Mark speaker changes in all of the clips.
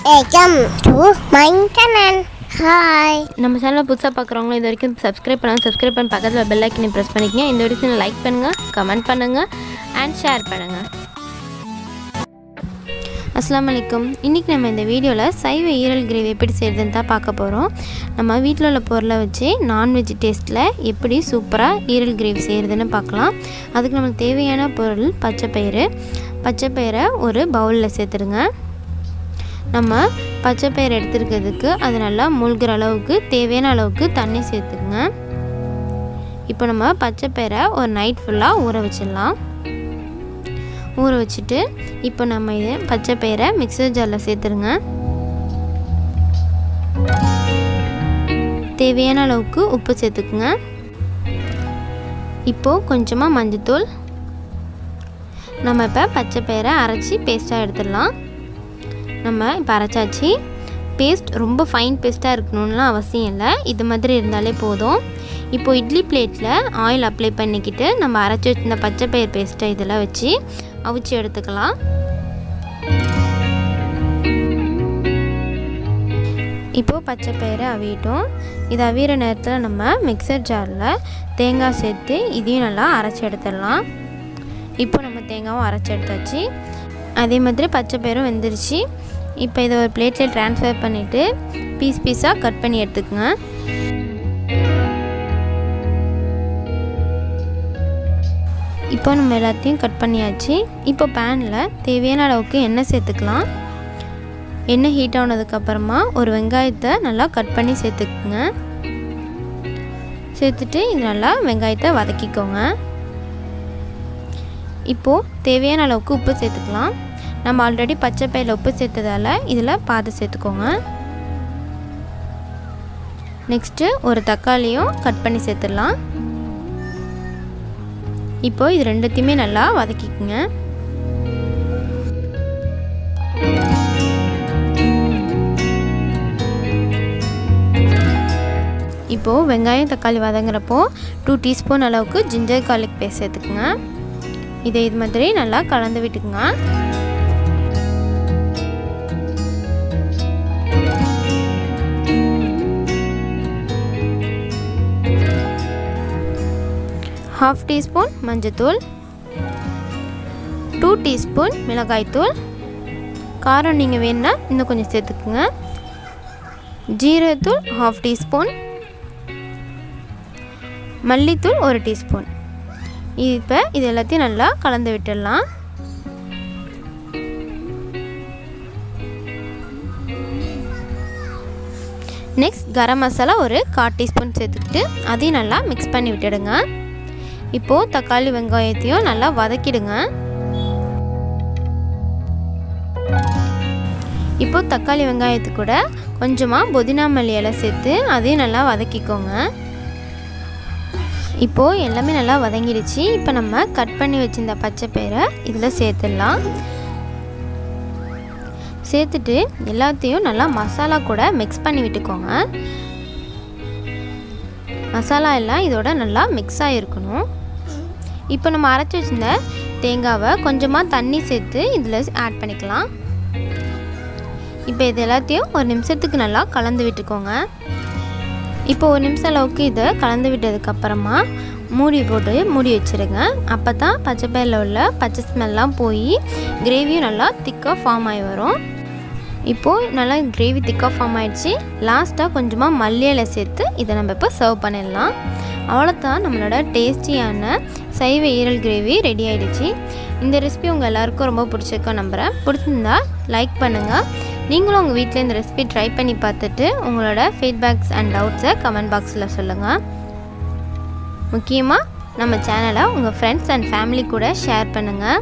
Speaker 1: Welcome to my channel. Hi.
Speaker 2: நம்ம சேனலை புதுசாக பார்க்குறவங்களும் இது வரைக்கும் சப்ஸ்கிரைப் பண்ணி பக்கத்தில் பெல் ஐக்கனை ப்ரெஸ் பண்ணிக்கங்க. இந்த வீடியோஸை லைக் பண்ணுங்கள், கமெண்ட் பண்ணுங்கள் அண்ட் ஷேர் பண்ணுங்கள். அஸ்ஸலாமு அலைக்கும். இன்றைக்கி நம்ம இந்த வீடியோவில் சைவ ஈரல் கிரேவி எப்படி செய்கிறதுன்னு தான் பார்க்க போகிறோம். நம்ம வீட்டில் உள்ள பொருளை வச்சு நான்வெஜ் டேஸ்ட்டில் எப்படி சூப்பராக ஈரல் கிரேவி செய்கிறதுன்னு பார்க்கலாம். அதுக்கு நம்மளுக்கு தேவையான பொருள் பச்சைப்பயிரை ஒரு பவுலில் சேர்த்துடுங்க. நம்ம பச்சைப்பயிறு எடுத்துருக்கிறதுக்கு அது நல்லா மூழ்கிற அளவுக்கு தேவையான அளவுக்கு தண்ணி சேர்த்துக்குங்க. இப்போ நம்ம பச்சைப்பயிரை ஒரு நைட் ஃபுல்லாக ஊற வச்சிடலாம். ஊற வச்சுட்டு இப்போ நம்ம இது பச்சைப்பயிரை மிக்சர் ஜாரில் சேர்த்துருங்க. தேவையான அளவுக்கு உப்பு சேர்த்துக்குங்க. இப்போது கொஞ்சமாக மஞ்சத்தூள். நம்ம இப்போ பச்சைப்பயிரை அரைச்சி பேஸ்ட்டாக எடுத்துடலாம். நம்ம இப்போ அரைச்சாச்சு. பேஸ்ட் ரொம்ப ஃபைன் பேஸ்ட்டாக இருக்கணும்லாம் அவசியம் இல்லை, இது மாதிரி இருந்தாலே போதும். இப்போது இட்லி பிளேட்டில் ஆயில் அப்ளை பண்ணிக்கிட்டு நம்ம அரைச்சி வச்சிருந்த பச்சைப்பயிர் பேஸ்ட்டை இதில் வச்சு அவிச்சு எடுத்துக்கலாம். இப்போது பச்சைப்பயிரை அவியட்டும். இது அவியிற நேரத்தில் நம்ம மிக்சர் ஜாரில் தேங்காய் சேர்த்து இதையும் நல்லா அரைச்சி எடுத்துடலாம். இப்போ நம்ம தேங்காயும் அரைச்சி எடுத்தாச்சு. அதே மாதிரி பச்சைப்பயிரும் வெந்துருச்சு. இப்போ இதை ஒரு பிளேட்டில் ட்ரான்ஸ்ஃபர் பண்ணிவிட்டு பீஸாக கட் பண்ணி எடுத்துக்கோங்க. இப்போ நம்ம எல்லாத்தையும் கட் பண்ணியாச்சு. இப்போ பேனில் தேவையான அளவுக்கு எண்ணெய் சேர்த்துக்கலாம். எண்ணெய் ஹீட் ஆனதுக்கப்புறமா ஒரு வெங்காயத்தை நல்லா கட் பண்ணி சேர்த்துக்குங்க. சேர்த்துட்டு இது நல்லா வெங்காயத்தை வதக்கிக்கோங்க. இப்போது தேவையான அளவுக்கு உப்பு சேர்த்துக்கலாம். நம்ம ஆல்ரெடி பச்சைப்பயிரில் உப்பு சேர்த்ததால் இதில் பாதி சேர்த்துக்கோங்க. நெக்ஸ்ட்டு ஒரு தக்காளியும் கட் பண்ணி சேர்த்துடலாம். இப்போது இது ரெண்டுத்தையுமே நல்லா வதக்கிக்குங்க. இப்போது வெங்காயம் தக்காளி வதங்குறப்போ 2 டீஸ்பூன் அளவுக்கு ஜிஞ்சர் கார்லிக் பேஸ்ட் சேர்த்துக்குங்க. இதை இது மாதிரி நல்லா கலந்து விட்டுக்குங்க. ½ டீஸ்பூன் மஞ்சத்தூள், 2 டீஸ்பூன் மிளகாய்த்தூள். காரம் நீங்கள் வேணுன்னா இன்னும் கொஞ்சம் சேர்த்துக்குங்க. ஜீரகத்தூள் ½ டீஸ்பூன், மல்லித்தூள் 1 டீஸ்பூன். இப்போ இது எல்லாத்தையும் நல்லா கலந்து விட்டுடலாம். நெக்ஸ்ட் கரம் மசாலா ஒரு 1/4 டீஸ்பூன் சேர்த்துக்கிட்டு அதையும் நல்லா மிக்ஸ் பண்ணி விட்டுடுங்க. இப்போது தக்காளி வெங்காயத்தையும் நல்லா வதக்கிடுங்க. இப்போது தக்காளி வெங்காயத்து கூட கொஞ்சமாக புதினா மல்லி இலை சேர்த்து அதையும் நல்லா வதக்கிக்கோங்க. இப்போது எல்லாமே நல்லா வதங்கிடுச்சு. இப்போ நம்ம கட் பண்ணி வச்சிருந்த பச்சைப்பயிரை இதில் சேர்த்துடலாம். சேர்த்துட்டு எல்லாத்தையும் நல்லா மசாலா கூட மிக்ஸ் பண்ணி விட்டுக்கோங்க. மசாலா எல்லாம் இதோட நல்லா மிக்ஸ் ஆகிருக்கணும். இப்போ நம்ம அரைச்சி வச்சிருந்த தேங்காவை கொஞ்சமாக தண்ணி சேர்த்து இதில் ஆட் பண்ணிக்கலாம். இப்போ இது எல்லாத்தையும் ஒரு நிமிஷத்துக்கு நல்லா கலந்து விட்டுக்கோங்க. இப்போ ஒரு நிமிஷம் அளவுக்கு இதை கலந்து விட்டதுக்கப்புறமா மூடி போட்டு மூடி வச்சுருங்க. அப்போ தான் பச்சைப்பயிரில் உள்ள பச்சை ஸ்மெல்லாம் போய் கிரேவியும் நல்லா திக்காக ஃபார்ம் ஆகி வரும். இப்போது நல்லா கிரேவி திக்காக ஃபார்ம் ஆகிடுச்சு. லாஸ்ட்டாக கொஞ்சமாக மல்லி இலை சேர்த்து இதை நம்ம இப்போ சர்வ் பண்ணிடலாம். அவ்வளோதான், நம்மளோட டேஸ்டியான சைவ ஈரல் கிரேவி ரெடி ஆகிடுச்சு. இந்த ரெசிபி உங்கள் எல்லாருக்கும் ரொம்ப பிடிச்சிருக்கோம் நம்புகிறேன். பிடிச்சிருந்தா லைக் பண்ணுங்கள். நீங்களும் உங்கள் வீட்டில் இந்த ரெசிபி ட்ரை பண்ணி பார்த்துட்டு உங்களோட ஃபீட்பேக்ஸ் அண்ட் டவுட்ஸை கமெண்ட் பாக்ஸில் சொல்லுங்கள். முக்கியமாக நம்ம சேனலை உங்கள் ஃப்ரெண்ட்ஸ் அண்ட் ஃபேமிலி கூட ஷேர் பண்ணுங்கள்.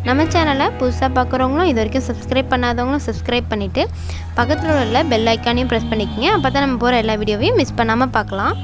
Speaker 2: நம்ம சேனலை புதுசாக பார்க்குறவங்களும் இது வரைக்கும் சப்ஸ்கிரைப் பண்ணாதவங்களும் சப்ஸ்கிரைப் பண்ணிவிட்டு பக்கத்தில் உள்ள பெல் ஐக்கானையும் ப்ரெஸ் பண்ணிக்கோங்க. அப்போ தான் நம்ம போகிற எல்லா வீடியோவையும் மிஸ் பண்ணாமல் பார்க்கலாம்.